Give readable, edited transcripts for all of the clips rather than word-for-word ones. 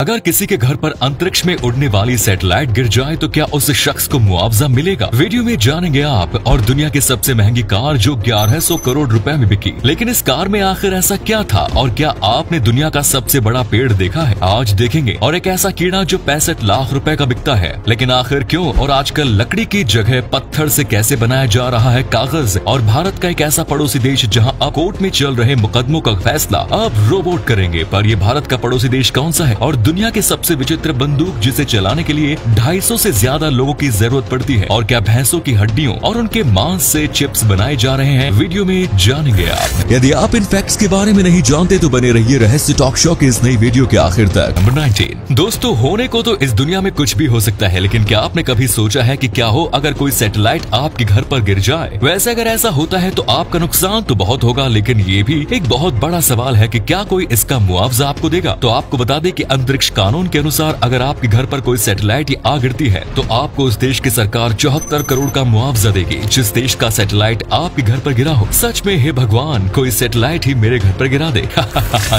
अगर किसी के घर पर अंतरिक्ष में उड़ने वाली सैटेलाइट गिर जाए तो क्या उस शख्स को मुआवजा मिलेगा? वीडियो में जानेंगे आप। और दुनिया की सबसे महंगी कार जो 1100 करोड़ रुपए में बिकी, लेकिन इस कार में आखिर ऐसा क्या था? और क्या आपने दुनिया का सबसे बड़ा पेड़ देखा है? आज देखेंगे। और एक ऐसा कीड़ा जो 65 लाख रुपए का बिकता है, लेकिन आखिर क्यों? और आजकल लकड़ी की जगह पत्थर से कैसे बनाया जा रहा है कागज? और भारत का एक ऐसा पड़ोसी देश जहां अब कोर्ट में चल रहे मुकदमों का फैसला अब रोबोट करेंगे। पर ये भारत का पड़ोसी देश कौन सा है? और दुनिया की सबसे विचित्र बंदूक जिसे चलाने के लिए 250 से ज्यादा लोगों की जरूरत पड़ती है। और क्या भैंसों की हड्डियों और उनके मांस से चिप्स बनाए जा रहे हैं? वीडियो में जानेंगे आप। यदि आप इन फैक्ट्स के बारे में नहीं जानते तो बने रहिए रहस्य टॉक शो के इस नई वीडियो के आखिर तक। नंबर 19। दोस्तों, होने को तो इस दुनिया में कुछ भी हो सकता है, लेकिन क्या आपने कभी सोचा है कि क्या हो अगर कोई सैटेलाइट आपके घर पर गिर जाए? वैसे अगर ऐसा होता है तो आपका नुकसान तो बहुत होगा, लेकिन ये भी एक बहुत बड़ा सवाल है कि क्या कोई इसका मुआवजा आपको देगा? तो आपको बता दें कि अंतरिक्ष कानून के अनुसार अगर आपके घर पर कोई सैटेलाइट आ गिरती है तो आपको उस देश की सरकार 74 करोड़ का मुआवजा देगी जिस देश का सैटेलाइट आपके घर पर गिरा हो। सच में हे भगवान, कोई सैटेलाइट ही मेरे घर पर गिरा दे।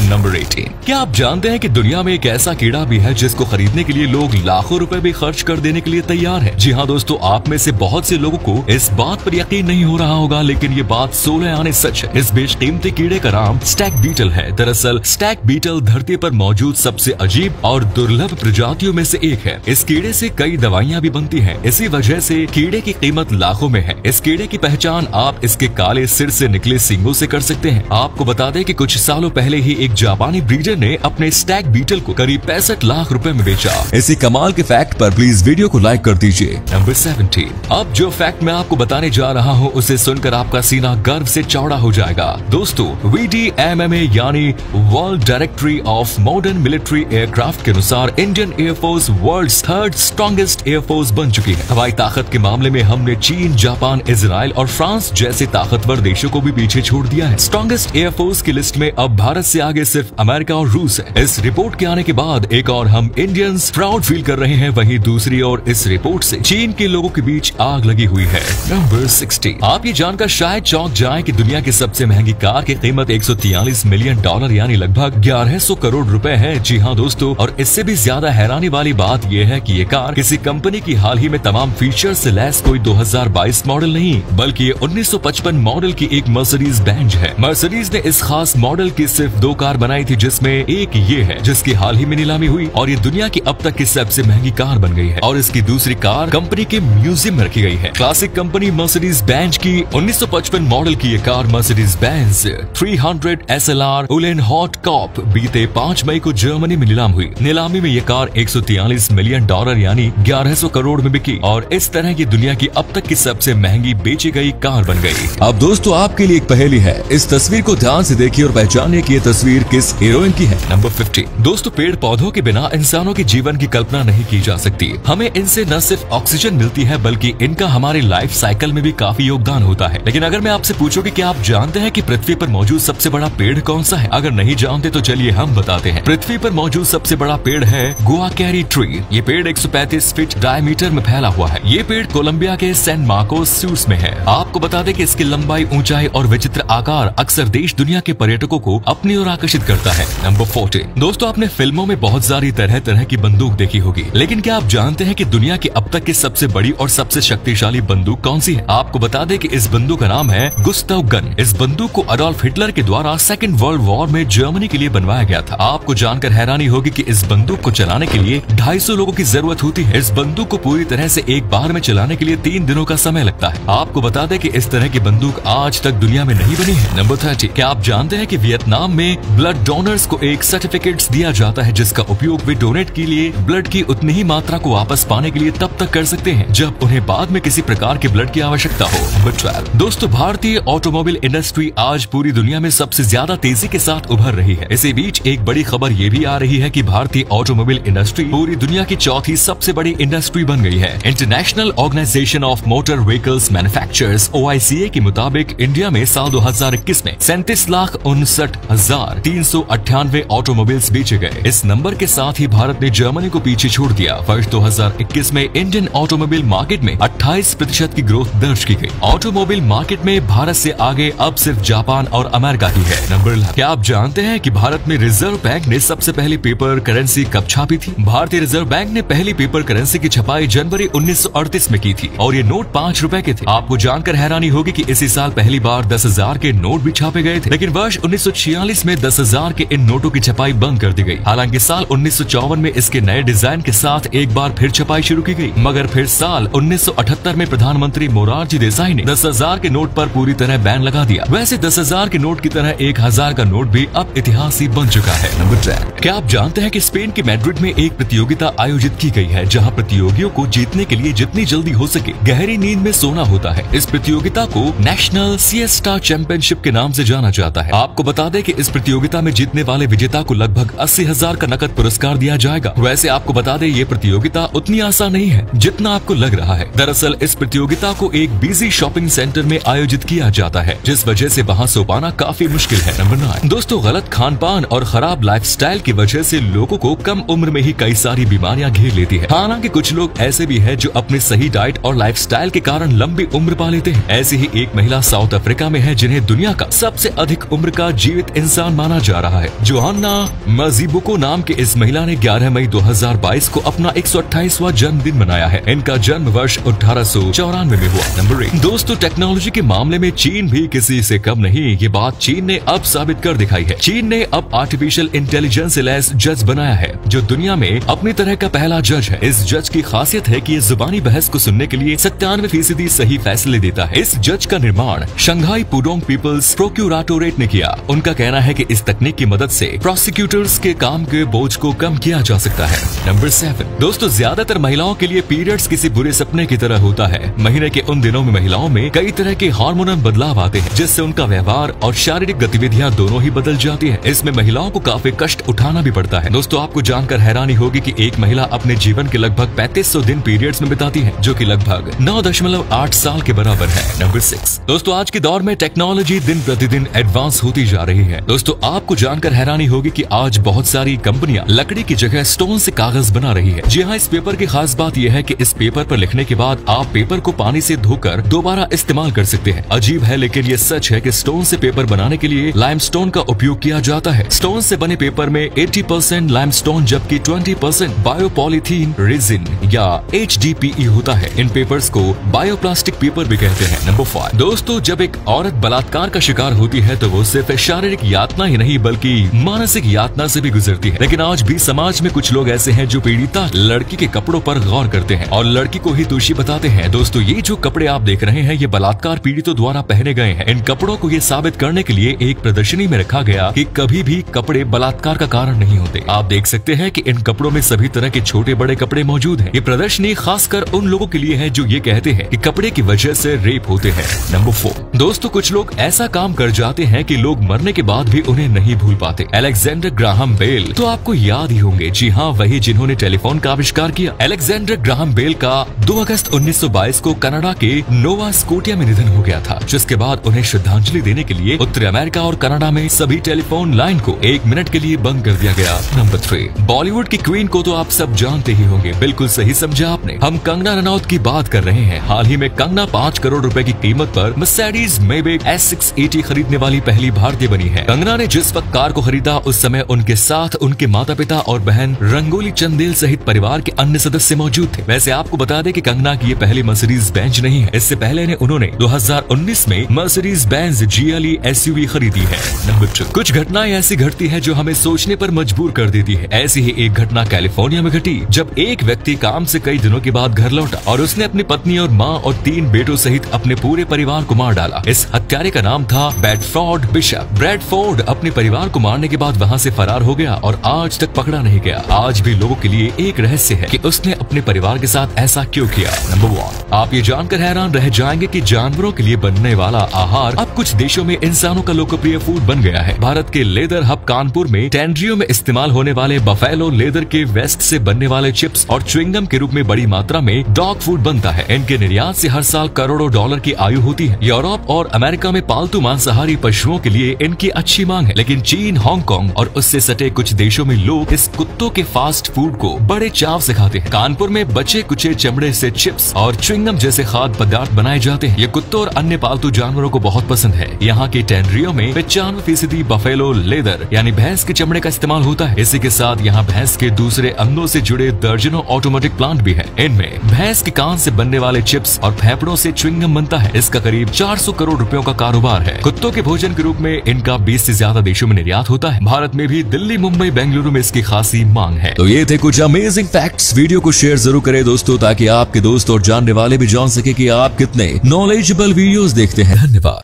नंबर 18। क्या आप जानते हैं कि दुनिया में एक ऐसा कीड़ा भी है जिसको खरीदने के लिए लोग लाखों रुपए भी खर्च कर देने के लिए तैयार है? जी हाँ दोस्तों, आप में से बहुत से लोगों को इस बात पर यकीन नहीं हो रहा होगा, लेकिन ये बात 16 आने सच है। इस बेशकीमती कीड़े का नाम स्टैग बीटल है। दरअसल स्टैग बीटल धरती पर मौजूद सबसे अजीब और दुर्लभ प्रजातियों में से एक है। इस कीड़े से कई दवाइयां भी बनती हैं। इसी वजह से कीड़े की कीमत लाखों में है। इस कीड़े की पहचान आप इसके काले सिर से निकले सींगों से कर सकते हैं। आपको बता दें कि कुछ सालों पहले ही एक जापानी ब्रीडर ने अपने स्टैग बीटल को करीब 65 लाख रुपए में बेचा। इसी कमाल के फैक्ट पर प्लीज वीडियो को लाइक कर दीजिए। नंबर 17। अब जो फैक्ट मैं आपको बताने जा रहा हूँ उसे सुनकर आपका सीना गर्व से चौड़ा हो जाएगा। दोस्तों, VDMMA यानी world directory of modern military aircraft के अनुसार Indian air force world's 3rd strongest air force बन चुकी है। हवाई ताकत के मामले में हमने चीन, जापान, इजराइल और फ्रांस जैसे ताकतवर देशों को भी पीछे छोड़ दिया है। स्ट्रॉन्गेस्ट एयरफोर्स की लिस्ट में अब भारत से आगे सिर्फ अमेरिका और रूस है। इस रिपोर्ट के आने के बाद एक और हम इंडियंस प्राउड फील कर रहे हैं, वहीं दूसरी ओर इस रिपोर्ट से चीन के लोगों के बीच आग लगी हुई है। नंबर 16। आप ये जानकर शायद चौंक जाएं कि दुनिया की सबसे महंगी कार की कीमत $143 मिलियन यानी लगभग 1100 करोड़ रुपए है। जी हाँ दोस्तों, और इससे भी ज्यादा हैरानी वाली बात यह है कि ये कार किसी कंपनी की हाल ही में तमाम फीचर्स से लैस कोई 2022 मॉडल नहीं, बल्कि ये 1955 मॉडल की एक मर्सिडीज बेंज है। मर्सिडीज ने इस खास मॉडल की सिर्फ 2 कार बनाई थी, जिसमें एक ये है जिसकी हाल ही में नीलामी हुई और ये दुनिया की अब तक की सबसे महंगी कार बन गई है। और इसकी दूसरी कार कंपनी के म्यूजियम में रखी गई है। क्लासिक कंपनी मर्सिडीज बेंज की 1955 मॉडल की ये car Mercedes Benz 300 SLR Uhlenhaut coupe बीते 5 मई को जर्मनी में नीलाम हुई। नीलामी में ये कार $143 मिलियन यानी 1100 करोड़ में बिकी और इस तरह की दुनिया की अब तक की सबसे महंगी बेची गई कार बन गई। अब दोस्तों, आपके लिए एक पहेली है। इस तस्वीर को ध्यान से देखिए और पहचानिए कि ये तस्वीर किस हीरोइन की है। नंबर 50। दोस्तों, पेड़ पौधों के बिना इंसानों के जीवन की कल्पना नहीं की जा सकती। हमें इनसे न सिर्फ ऑक्सीजन मिलती है बल्कि इनका हमारे लाइफ साइकिल में भी काफी योगदान होता है। लेकिन अगर मैं आपसे पूछूं कि क्या आप जानते हैं कि पृथ्वी पर मौजूद सबसे बड़ा पेड़ कौन सा है? अगर नहीं जानते तो चलिए हम बताते हैं। पृथ्वी पर मौजूद सबसे बड़ा पेड़ है गुआकेरी ट्री। ये पेड़ 135 फीट डायमीटर में फैला हुआ है। ये पेड़ कोलंबिया के सैन मार्कोस सूस में है। आपको बता दें कि इसकी लंबाई, ऊंचाई और विचित्र आकार अक्सर देश दुनिया के पर्यटकों को अपनी ओर आकर्षित करता है। नंबर 40। दोस्तों, आपने फिल्मों में बहुत सारी तरह तरह की बंदूक देखी होगी, लेकिन क्या आप जानते हैं कि दुनिया की अब तक की सबसे बड़ी और सबसे शक्तिशाली बंदूक कौन सी है? आपको बता दें कि इस बंदूक का नाम है गुस्ताव गन। इस बंदूक को अडोल्फ हिटलर के द्वारा 2nd वर्ल्ड वॉर में जर्मनी के लिए बनवाया गया था। आपको जानकर हैरानी होगी कि इस बंदूक को चलाने के लिए 250 लोगों की जरूरत होती है। इस बंदूक को पूरी तरह से एक बार में चलाने के लिए 3 दिनों का समय लगता है। आपको बता दें कि इस तरह की बंदूक आज तक दुनिया में नहीं बनी है। नंबर 30। क्या आप जानते हैं कि वियतनाम में ब्लड डोनर्स को एक सर्टिफिकेट दिया जाता है जिसका उपयोग वे डोनेट के लिए ब्लड की उतनी ही मात्रा को वापस पाने के लिए तब तक कर सकते हैं जब उन्हें बाद में किसी प्रकार के ब्लड की आवश्यकता हो। नंबर 12। दोस्तों, भारतीय ऑटोमोबाइल इंडस्ट्री आज पूरी दुनिया में सबसे ज्यादा तेजी के साथ उभर रही है। इसी बीच एक बड़ी खबर ये भी आ रही है कि भारतीय ऑटोमोबाइल इंडस्ट्री पूरी दुनिया की चौथी सबसे बड़ी इंडस्ट्री बन गई है। International organisation of motor vehicles manufacturers OICA के मुताबिक इंडिया में साल 2021 में 37,59,398 ऑटोमोबाइल्स बेचे गए। इस नंबर के साथ ही भारत ने जर्मनी को पीछे छोड़ दिया। वर्ष 2021 में इंडियन ऑटोमोबाइल मार्केट में 28% की ग्रोथ दर्ज की गई। ऑटोमोबाइल मार्केट में भारत से आगे अब सिर्फ जापान और अमेरिका ही है। नंबर 11। क्या आप जानते हैं कि भारत में रिजर्व बैंक ने सबसे पहली पेपर करेंसी कब छापी थी? भारतीय रिजर्व बैंक ने पहली पेपर करेंसी की छपाई जनवरी 1938 में की थी और ये नोट 5 रुपए के थे। आपको जानकर हैरानी होगी कि इसी साल पहली बार 10,000 के नोट भी छापे गए थे, लेकिन वर्ष 1946 में 10,000 के इन नोटों की छपाई बंद कर दी गई। हालांकि साल 1954 में इसके नए डिजाइन के साथ एक बार फिर छपाई शुरू की गई, मगर फिर साल 1978 में प्रधानमंत्री मोरारजी देसाई ने 10,000 के नोट पर पूरी तरह बैन लगा दिया। वैसे 10,000 के नोट की तरह 1,000 का नोट भी अब इतिहास ही बन चुका है। नंबर 10। क्या आप जानते हैं कि स्पेन के मैड्रिड में एक प्रतियोगिता आयोजित की गई है जहां प्रतियोगियों को जीतने के लिए जितनी जल्दी हो सके गहरी नींद में सोना होता है। इस प्रतियोगिता को नेशनल सिएस्टा चैंपियनशिप के नाम से जाना जाता है। आपको बता दें कि इस प्रतियोगिता में जीतने वाले विजेता को लगभग 80,000 का नकद पुरस्कार दिया जाएगा। वैसे आपको बता दें ये प्रतियोगिता उतनी आसान नहीं है जितना आपको लग रहा है। दरअसल इस प्रतियोगिता को एक बिजी शॉपिंग सेंटर में आयोजित किया जाता है, जिस वजह से वहाँ सो पाना काफी मुश्किल है। नंबर 9। दोस्तों, गलत खान पान और खराब लाइफस्टाइल की वजह से लोगों को कम उम्र में ही कई सारी बीमारियां घेर लेती है। हालांकि कुछ लोग ऐसे भी हैं जो अपने सही डाइट और लाइफस्टाइल के कारण लंबी उम्र पा लेते हैं। ऐसी ही एक महिला साउथ अफ्रीका में है जिन्हें दुनिया का सबसे अधिक उम्र का जीवित इंसान माना जा रहा है। जोहाना मजीबुको नाम के इस महिला ने 11 मई 2022 को अपना 128वां जन्मदिन मनाया है। इनका जन्म वर्ष 1894 में हुआ। नंबर 1। दोस्तों, टेक्नोलॉजी के मामले में चीन भी किसी से कम नहीं। ये बात चीन ने अब साबित कर दिखाई है। चीन ने अब आर्टिफिशियल इंटेलिजेंस से लैस जज बनाया है जो दुनिया में अपनी तरह का पहला जज है। इस जज की खासियत है कि ये जुबानी बहस को सुनने के लिए 97% सही फैसले देता है। इस जज का निर्माण शंघाई पुडोंग पीपल्स प्रोक्यूराटोरेट ने किया। उनका कहना है कि इस तकनीक की मदद से प्रोसिक्यूटर्स के काम के बोझ को कम किया जा सकता है। नंबर 7। दोस्तों, ज्यादातर महिलाओं के लिए पीरियड्स किसी बुरे सपने की तरह होता है। महीने के उन दिनों में महिलाओं में कई तरह के हार्मोनल बदलाव आते हैं, जिससे उनका व्यवहार और शारीरिक गतिविधियां दोनों ही बदल जाती है। इसमें महिलाओं को काफी कष्ट उठाना भी पड़ता है। दोस्तों, आपको जानकर हैरानी होगी कि एक महिला अपने जीवन के लगभग 3500 दिन पीरियड्स में बिताती है, जो कि लगभग 9.8 साल के बराबर है। नंबर 6। दोस्तों, आज के दौर में टेक्नोलॉजी दिन प्रतिदिन एडवांस होती जा रही है। दोस्तों, आपको जानकर हैरानी होगी कि आज बहुत सारी कंपनियां लकड़ी की जगह स्टोन से कागज बना रही है। जी हाँ, इस पेपर की खास बात यह है कि इस पेपर पर लिखने के बाद आप पेपर को पानी से धोकर दोबारा इस्तेमाल कर सकते हैं। अजीब है, लेकिन ये सच है कि स्टोन से पेपर बनाने के लिए लाइमस्टोन का उपयोग किया जाता है। स्टोन से बने पेपर में 80% लाइमस्टोन जबकि 20% बायोपॉलीथीन रेजिन या HDPE होता है। इन पेपर्स को बायोप्लास्टिक पेपर भी कहते हैं। नंबर 5। दोस्तों, जब एक औरत बलात्कार का शिकार होती है तो वो सिर्फ शारीरिक यातना ही नहीं बल्कि मानसिक यातना से भी गुजरती है। लेकिन आज भी समाज में कुछ लोग ऐसे हैं जो पीड़िता लड़की के कपड़ों पर गौर करते हैं और लड़की को ही दोषी बताते हैं। दोस्तों, ये जो कपड़े आप देख रहे हैं ये बलात्कार पीड़ितों द्वारा पहने गए हैं। इन कपड़ों को ये साबित करने के लिए एक प्रदर्शनी में रखा गया कि कभी भी कपड़े बलात्कार का कारण नहीं होते। आप देख सकते हैं कि इन कपड़ों में सभी तरह के छोटे बड़े कपड़े मौजूद हैं। ये प्रदर्शनी खासकर उन लोगों के लिए है जो ये कहते हैं कि कपड़े की वजह से रेप होते हैं। नंबर 4। दोस्तों, कुछ लोग ऐसा काम कर जाते हैं कि लोग मरने के बाद भी उन्हें नहीं भूल पाते। अलेक्जेंडर ग्राहम बेल तो आपको याद ही होंगे। जी हाँ, वही जिन्होंने टेलीफोन का आविष्कार किया। अलेक्जेंडर ग्राहम बेल का 2 अगस्त 1922 को कनाडा के नोवा स्कोटिया में निधन हो गया था, जिसके बाद उन्हें श्रद्धांजलि देने के लिए उत्तरी अमेरिका और कनाडा में सभी टेलीफोन लाइन को 1 मिनट के लिए बंद कर दिया गया। नंबर 3। बॉलीवुड की क्वीन को तो आप सब जानते ही होंगे। बिल्कुल सही समझा आपने। हम कंगना रनौत की बात कर रहे हैं। हाल ही में कंगना 5 करोड़ रुपए की कीमत पर मर्सिडीज मेबेक S680 खरीदने वाली पहली भारतीय बनी है। कंगना ने जिस वक्त कार को खरीदा उस समय उनके साथ उनके माता पिता और बहन रंगोली चंदेल सहित परिवार के अन्य सदस्य मौजूद थे। वैसे आपको बता दें कि कंगना की ये पहली मर्सिडीज बेंज नहीं है। इससे पहले उन्होंने 2019 में मर्सिडीज बेंज GLE SUV खरीदी है। नंबर 2। कुछ घटनाएं ऐसी घटती है जो हमें सोचने पर मजबूर कर देती है। ऐसी ही एक घटना कैलिफोर्निया में घटी जब एक व्यक्ति काम से कई दिनों के बाद घर लौटा और उसने अपनी पत्नी और माँ और 3 बेटों सहित अपने पूरे परिवार को मार डाला। इस हत्यारे का नाम था ब्रैडफोर्ड बिशप। ब्रैडफोर्ड अपने परिवार को मारने के बाद वहाँ से फरार हो गया और आज तक पकड़ा नहीं गया। आज भी लोगों के लिए एक रहस्य है कि उसने अपने परिवार के साथ ऐसा क्यों किया। नंबर 1। आप ये जानकर हैरान रह जाएंगे कि जानवरों के लिए बनने वाला आहार अब कुछ देशों में इंसानों का लोकप्रिय फूड बन गया है। भारत के लेदर हब कानपुर में टेंड्रियो में इस्तेमाल होने वाले बफेलो लेदर के वेस्ट से बनने वाले चिप्स और च्युइंगम के रूप में बड़ी मात्रा में डॉग फूड बनता है। इनके निर्यात से हर साल करोड़ों डॉलर की आयु होती है। यूरोप और अमेरिका में पालतू मांसाहारी पशुओं के लिए इनकी अच्छी मांग है, लेकिन चीन, हांगकांग और उससे सटे कुछ देशों में लोग इस कुत्तों के फास्ट फूड को बड़े चाव से खाते हैं। कानपुर में बचे कुचे चमड़े से चिप्स और च्युइंगम जैसे खाद्य पदार्थ बनाए जाते हैं। ये कुत्तों और अन्य पालतू जानवरों को बहुत पसंद है। यहाँ की टेनरियों में 95% बफेलो लेदर यानी भैंस के चमड़े का इस्तेमाल होता है। इसी के साथ यहाँ भैंस के दूसरे अंगों से जुड़े दर्जनों ऑटोमेटिक प्लांट भी है। इनमें भैंस के कान से बनने वाले चिप्स और फेफड़ों से च्युइंगम बनता है। इसका करीब 400 करोड़ रुपयों का कारोबार है। कुत्तों के भोजन के रूप में इनका 20 से ज्यादा देशों में निर्यात होता है। भारत में भी दिल्ली, मुंबई, बेंगलुरु में इसकी खासी मांग है। तो ये थे कुछ अमेजिंग फैक्ट्स। वीडियो को शेयर जरूर करें दोस्तों, ताकि आपके दोस्त और जानने वाले भी जान सके कि आप कितने नॉलेजेबल वीडियोस देखते हैं। धन्यवाद।